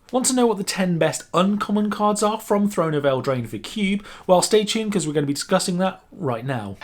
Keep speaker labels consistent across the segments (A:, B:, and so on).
A: Want to know what the 10 best uncommon cards are from Throne of Eldraine for Cube? Well, stay tuned because we're going to be discussing that right now.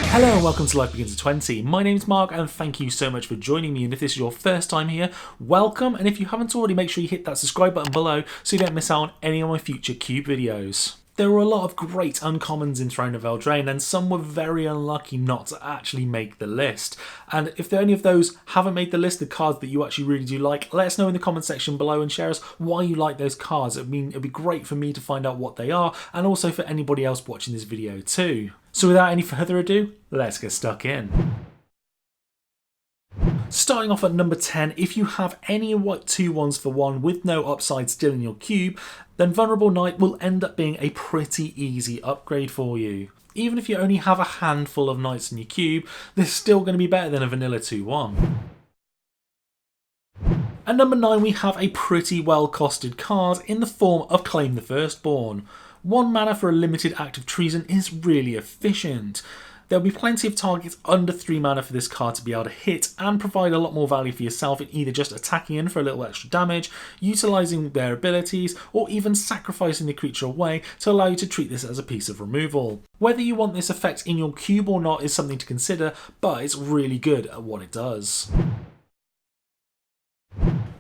A: Hello and welcome to Life Begins at 20. My name's Mark and thank you so much for joining me, and if this is your first time here, welcome, and if you haven't already, make sure you hit that subscribe button below so you don't miss out on any of my future Cube videos. There were a lot of great uncommons in Throne of Eldraine, and some were very unlucky not to actually make the list. And if any of those haven't made the list, the cards that you actually really do like, let us know in the comment section below and share us why you like those cards. It'd be great for me to find out what they are, and also for anybody else watching this video too. So without any further ado, let's get stuck in. Starting off at number 10, if you have any white 2/1s for 1 with no upside still in your cube, then Vulnerable Knight will end up being a pretty easy upgrade for you. Even if you only have a handful of knights in your cube, they're still going to be better than a vanilla 2/1. At number 9, we have a pretty well costed card in the form of Claim the Firstborn. 1 mana for a limited act of treason is really efficient. There'll be plenty of targets under 3 mana for this card to be able to hit and provide a lot more value for yourself in either just attacking in for a little extra damage, utilising their abilities, or even sacrificing the creature away to allow you to treat this as a piece of removal. Whether you want this effect in your cube or not is something to consider, but it's really good at what it does.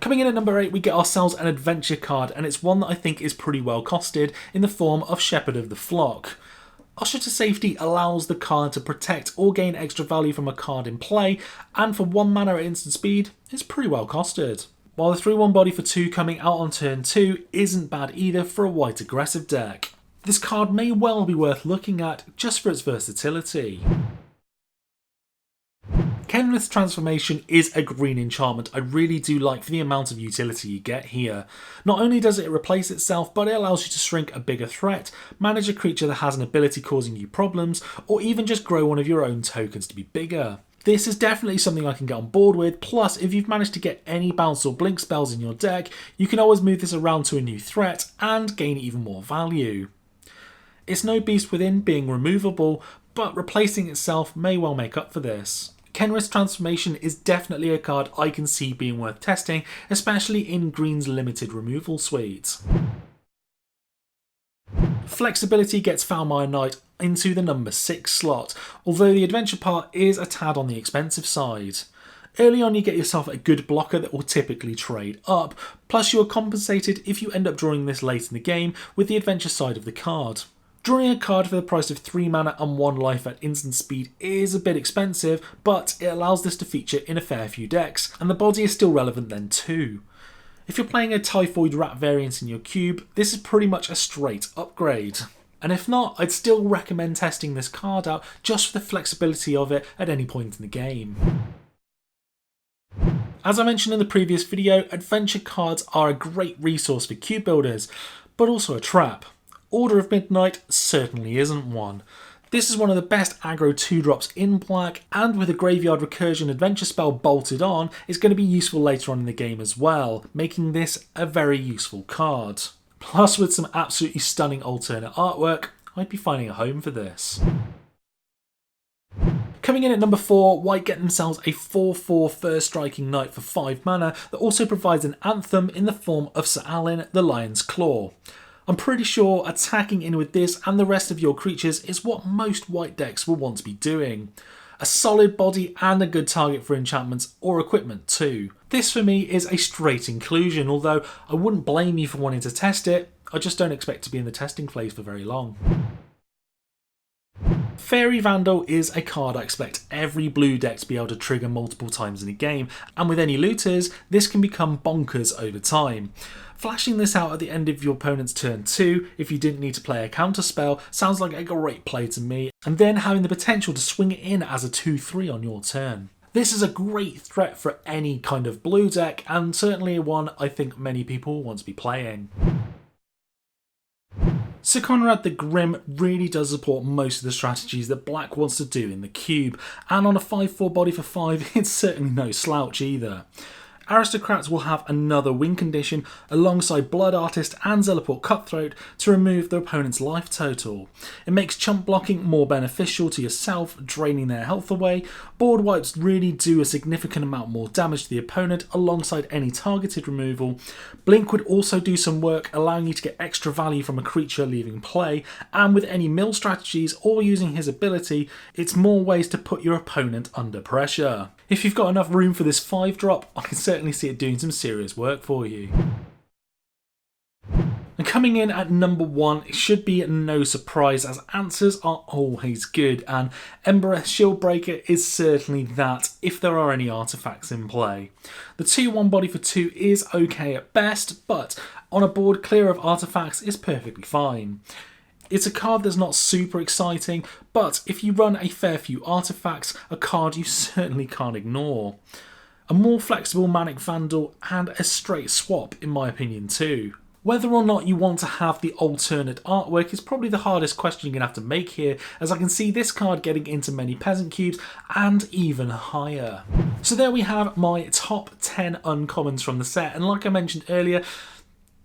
A: Coming in at number 8, we get ourselves an adventure card, and it's one that I think is pretty well costed in the form of Shepherd of the Flock. Usher to Safety allows the card to protect or gain extra value from a card in play, and for 1 mana at instant speed, it's pretty well costed. While the 3/1 body for 2 coming out on turn 2 isn't bad either for a white aggressive deck. This card may well be worth looking at just for its versatility. Kenneths Transformation is a green enchantment I really do like for the amount of utility you get here. Not only does it replace itself, but it allows you to shrink a bigger threat, manage a creature that has an ability causing you problems, or even just grow one of your own tokens to be bigger. This is definitely something I can get on board with, plus if you've managed to get any bounce or blink spells in your deck, you can always move this around to a new threat and gain even more value. It's no beast within being removable, but replacing itself may well make up for this. Kenneths Transformation is definitely a card I can see being worth testing, especially in Green's limited removal suite. Flexibility gets Foulmire Knight into the number 6 slot, although the adventure part is a tad on the expensive side. Early on you get yourself a good blocker that will typically trade up, plus you are compensated if you end up drawing this late in the game with the adventure side of the card. Drawing a card for the price of 3 mana and 1 life at instant speed is a bit expensive, but it allows this to feature in a fair few decks, and the body is still relevant then too. If you're playing a Typhoid Rat variant in your cube, this is pretty much a straight upgrade. And if not, I'd still recommend testing this card out just for the flexibility of it at any point in the game. As I mentioned in the previous video, adventure cards are a great resource for cube builders, but also a trap. Order of Midnight certainly isn't one. This is one of the best aggro 2-drops in black, and with a Graveyard Recursion adventure spell bolted on, it's going to be useful later on in the game as well, making this a very useful card. Plus with some absolutely stunning alternate artwork, I'd be finding a home for this. Coming in at number 4, White get themselves a 4/4 First Striking Knight for 5 mana that also provides an anthem in the form of Sir Alan the Lion's Claw. I'm pretty sure attacking in with this and the rest of your creatures is what most white decks will want to be doing. A solid body and a good target for enchantments or equipment too. This for me is a straight inclusion, although I wouldn't blame you for wanting to test it, I just don't expect to be in the testing phase for very long. Fairy Vandal is a card I expect every blue deck to be able to trigger multiple times in a game, and with any looters, this can become bonkers over time. Flashing this out at the end of your opponent's turn 2, if you didn't need to play a counter spell, sounds like a great play to me, and then having the potential to swing it in as a 2/3 on your turn. This is a great threat for any kind of blue deck, and certainly one I think many people want to be playing. Sir Conrad the Grim really does support most of the strategies that Black wants to do in the cube, and on a 5/4 body for 5, it's certainly no slouch either. Aristocrats will have another win condition alongside Blood Artist and Zealoport Cutthroat to remove the opponent's life total. It makes chump blocking more beneficial to yourself, draining their health away. Board wipes really do a significant amount more damage to the opponent alongside any targeted removal. Blink would also do some work, allowing you to get extra value from a creature leaving play, and with any mill strategies or using his ability, it's more ways to put your opponent under pressure. If you've got enough room for this 5-drop, I can certainly see it doing some serious work for you. And coming in at number 1, it should be no surprise as answers are always good, and Embereth Shieldbreaker is certainly that if there are any artifacts in play. The 2/1 body for 2 is okay at best, but on a board clear of artifacts is perfectly fine. It's a card that's not super exciting, but if you run a fair few artifacts, a card you certainly can't ignore. A more flexible Manic Vandal and a straight swap in my opinion too. Whether or not you want to have the alternate artwork is probably the hardest question you're going to have to make here, as I can see this card getting into many Peasant Cubes and even higher. So there we have my top 10 uncommons from the set, and like I mentioned earlier,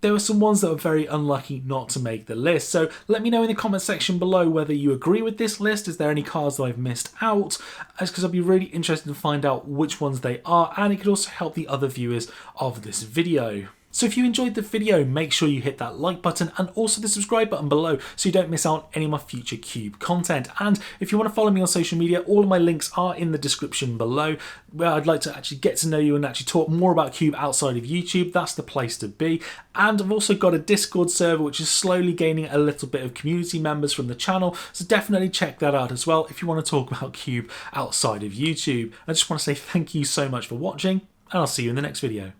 A: there were some ones that were very unlucky not to make the list. So let me know in the comment section below whether you agree with this list. Is there any cards that I've missed out? Because I'd be really interested to find out which ones they are, and it could also help the other viewers of this video. So if you enjoyed the video, make sure you hit that like button and also the subscribe button below so you don't miss out on any of my future Cube content. And if you want to follow me on social media, all of my links are in the description below, where I'd like to actually get to know you and actually talk more about Cube outside of YouTube. That's the place to be. And I've also got a Discord server which is slowly gaining a little bit of community members from the channel, so definitely check that out as well if you want to talk about Cube outside of YouTube. I just want to say thank you so much for watching, and I'll see you in the next video.